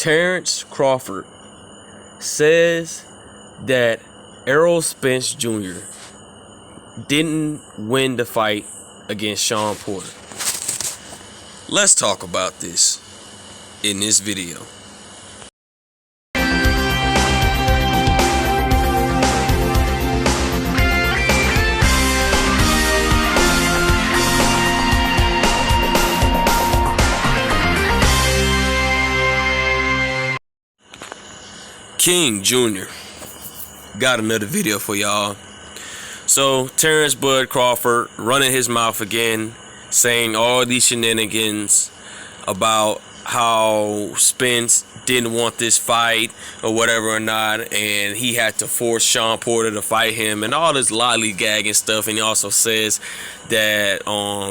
Terence Crawford says that Errol Spence Jr. didn't win the fight against Shawn Porter. Let's talk about this in this video. King Jr. got another video for y'all. So Terence Bud Crawford running his mouth again, saying all these shenanigans about how Spence didn't want this fight or whatever or not, and he had to force Shawn Porter to fight him and all this lollygagging stuff. And he also says that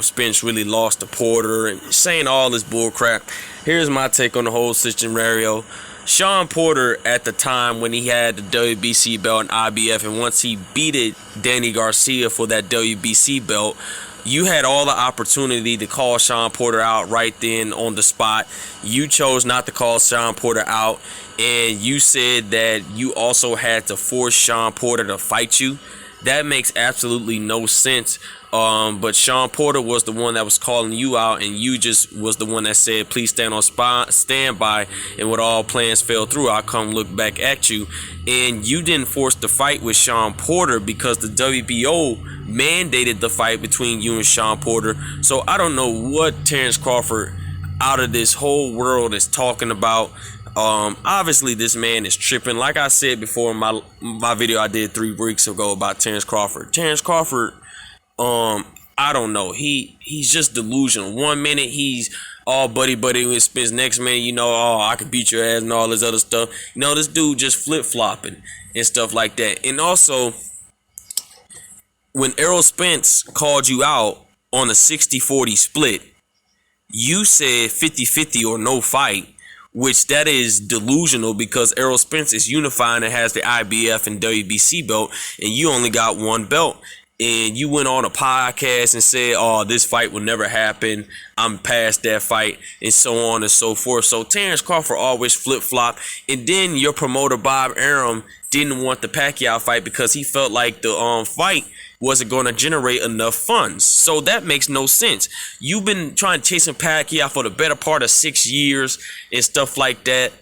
Spence really lost to Porter and saying all this bull crap. Here's my take on the whole scenario. Shawn Porter, at the time when he had the WBC belt and IBF, and once he beat Danny Garcia for that WBC belt, you had all the opportunity to call Shawn Porter out right then on the spot. You chose not to call Shawn Porter out, and you said that you also had to force Shawn Porter to fight you. That makes absolutely no sense. But Shawn Porter was the one that was calling you out, and you just was the one that said, please stand on standby, and when all plans fell through, I'll come look back at you. And you didn't force the fight with Shawn Porter because the WBO mandated the fight between you and Shawn Porter. So I don't know what Terence Crawford out of this whole world is talking about. Obviously this man is tripping. Like I said before in my video I did 3 weeks ago about Terence Crawford. Terence Crawford, I don't know. He's just delusional. One minute he's all buddy with Spence. Next minute, oh, I could beat your ass and all this other stuff. This dude just flip-flopping and stuff like that. And also, when Errol Spence called you out on a 60-40 split, you said 50-50 or no fight, which that is delusional because Errol Spence is unifying and has the IBF and WBC belt, and you only got one belt. And you went on a podcast and said, oh, this fight will never happen. I'm past that fight, and so on and so forth. So Terence Crawford always flip-flop. And then your promoter, Bob Arum, didn't want the Pacquiao fight because he felt like the fight wasn't going to generate enough funds. So that makes no sense. You've been trying to chase Pacquiao for the better part of 6 years and stuff like that.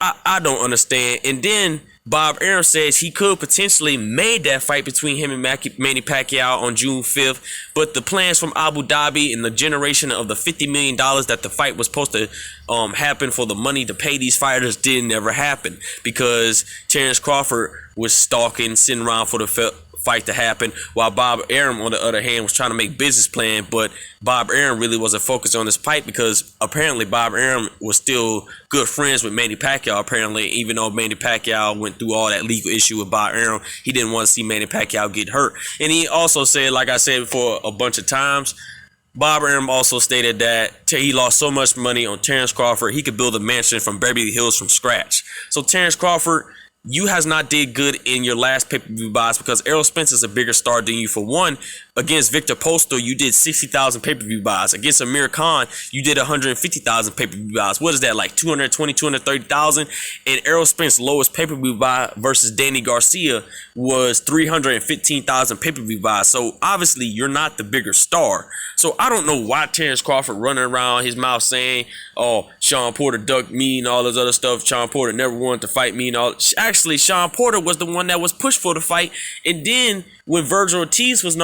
I don't understand. And then Bob Arum says he could potentially made that fight between him and Manny Pacquiao on June 5th, but the plans from Abu Dhabi and the generation of the $50 million that the fight was supposed to happen for the money to pay these fighters didn't ever happen because Terence Crawford was stalking, sitting around for the fight to happen, while Bob Arum, on the other hand, was trying to make business plan. But Bob Arum really wasn't focused on this fight because apparently Bob Arum was still good friends with Manny Pacquiao. Apparently, even though Manny Pacquiao went through all that legal issue with Bob Arum, he didn't want to see Manny Pacquiao get hurt. And he also said, like I said before a bunch of times, Bob Arum also stated that he lost so much money on Terence Crawford, he could build a mansion from Beverly Hills from scratch. So Terence Crawford, you has not did good in your last pay-per-view buys because Errol Spence is a bigger star than you. For one, against Victor Postol, you did 60,000 pay-per-view buys. Against Amir Khan, you did 150,000 pay-per-view buys. What is that, like 220, 230,000? And Errol Spence's lowest pay-per-view buy versus Danny Garcia was 315,000 pay-per-view buys. So obviously, you're not the bigger star. So I don't know why Terence Crawford running around his mouth saying, oh, Shawn Porter ducked me and all this other stuff. Shawn Porter never wanted to fight me and all. Actually, Shawn Porter was the one that was pushed for the fight. And then when Virgil Ortiz was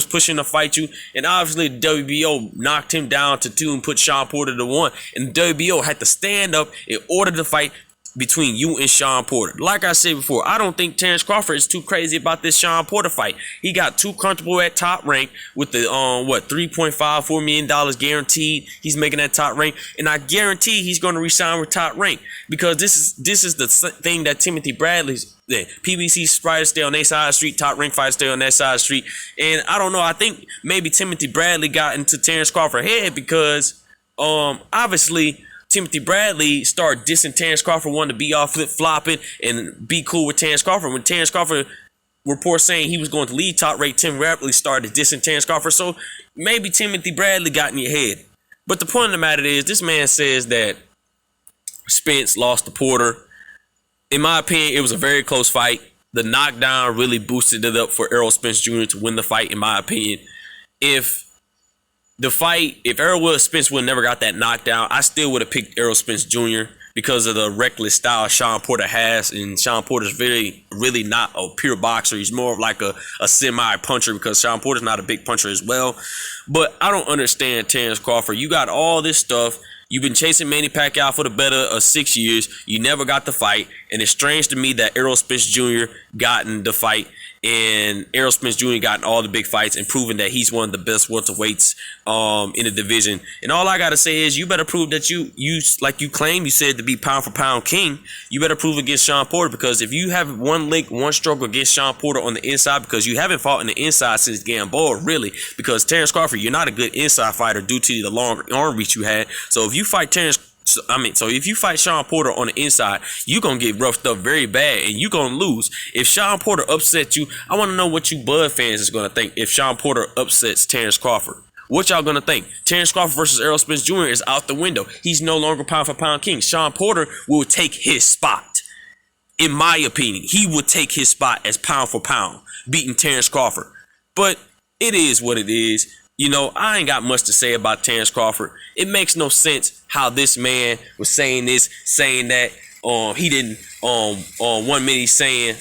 pushing to fight you, and obviously the WBO knocked him down to 2 and put Shawn Porter to 1, and the WBO had to stand up in order to fight between you and Shawn Porter. Like I said before, I don't think Terence Crawford is too crazy about this Shawn Porter fight. He got too comfortable at top rank with the $3.54 million guaranteed. He's making that top rank, and I guarantee he's going to resign with top rank because this is the thing that Timothy Bradley's. PBC fighters stay on their side of the street, top rank fighters stay on that side of the street. And I don't know, I think maybe Timothy Bradley got into Terence Crawford's head because obviously Timothy Bradley started dissing Terence Crawford, wanted to be all flip-flopping and be cool with Terence Crawford. When Terence Crawford reports saying he was going to lead top rank, Tim Bradley started dissing Terence Crawford. So maybe Timothy Bradley got in your head. But the point of the matter is, this man says that Spence lost to Porter. In my opinion, it was a very close fight. The knockdown really boosted it up for Errol Spence Jr. to win the fight, in my opinion. If Errol Spence would have never got that knockdown, I still would have picked Errol Spence Jr. because of the reckless style Shawn Porter has. And Shawn Porter's really not a pure boxer. He's more of like a semi-puncher because Shawn Porter's not a big puncher as well. But I don't understand Terence Crawford. You got all this stuff. You've been chasing Manny Pacquiao for the better of 6 years. You never got the fight. And it's strange to me that Errol Spence Jr. gotten the fight. And Errol Spence Jr. gotten all the big fights and proven that he's one of the best welterweights in the division. And all I got to say is you better prove that you like you claim you said to be pound for pound king. You better prove against Shawn Porter, because if you have one link, one struggle against Shawn Porter on the inside, because you haven't fought in the inside since Gamboa, really, because Terence Crawford, you're not a good inside fighter due to the long arm reach you had. So if you fight if you fight Shawn Porter on the inside, you're going to get roughed up very bad and you're going to lose. If Shawn Porter upsets you, I want to know what you Bud fans is going to think if Shawn Porter upsets Terence Crawford. What y'all going to think? Terence Crawford versus Errol Spence Jr. is out the window. He's no longer pound for pound king. Shawn Porter will take his spot. In my opinion, he would take his spot as pound for pound, beating Terence Crawford. But it is what it is. You know, I ain't got much to say about Terence Crawford. It makes no sense how this man was saying this, saying that. He didn't. 1 minute he's saying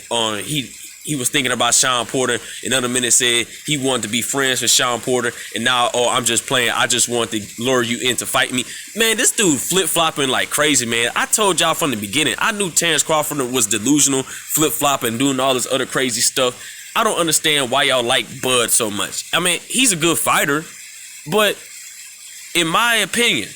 he was thinking about Shawn Porter. Another minute said he wanted to be friends with Shawn Porter. And now, I'm just playing. I just want to lure you in to fight me. Man, this dude flip-flopping like crazy, man. I told y'all from the beginning. I knew Terence Crawford was delusional, flip-flopping, doing all this other crazy stuff. I don't understand why y'all like Bud so much. I mean, he's a good fighter, but in my opinion,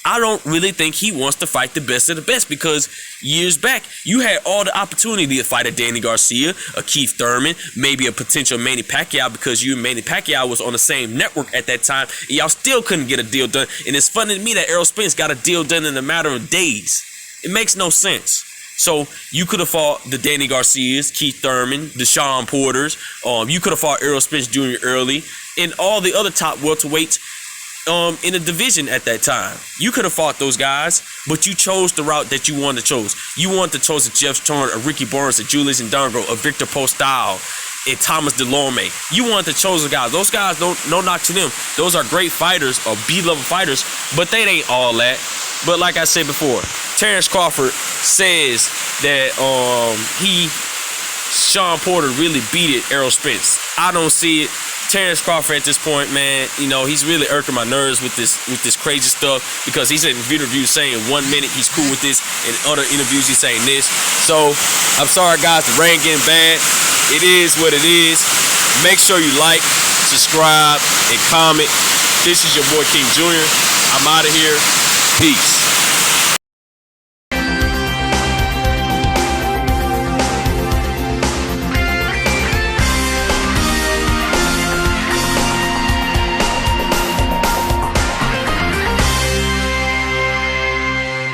I don't really think he wants to fight the best of the best, because years back, you had all the opportunity to fight a Danny Garcia, a Keith Thurman, maybe a potential Manny Pacquiao, because you and Manny Pacquiao was on the same network at that time, and y'all still couldn't get a deal done. And it's funny to me that Errol Spence got a deal done in a matter of days. It makes no sense. So you could have fought the Danny Garcias, Keith Thurman, the Shawn Porters. You could have fought Errol Spence Jr. early, and all the other top welterweights in the division at that time. You could have fought those guys, but you chose the route that you wanted to choose. You wanted to choose a Jeff Turner, a Ricky Barnes, a Julius Ndongo, a Victor Postal, and Thomas Delorme. You wanted to choose the guys. Those guys, no knock to them. Those are great fighters or B-level fighters, but they ain't all that. But like I said before, Terence Crawford says that Shawn Porter really beat Errol Spence. I don't see it. Terence Crawford at this point, man, you know, he's really irking my nerves with this crazy stuff, because he's in interviews saying 1 minute he's cool with this, and other interviews he's saying this. So I'm sorry, guys, the rain getting bad. It is what it is. Make sure you like, subscribe, and comment. This is your boy King Jr. I'm out of here. Peace.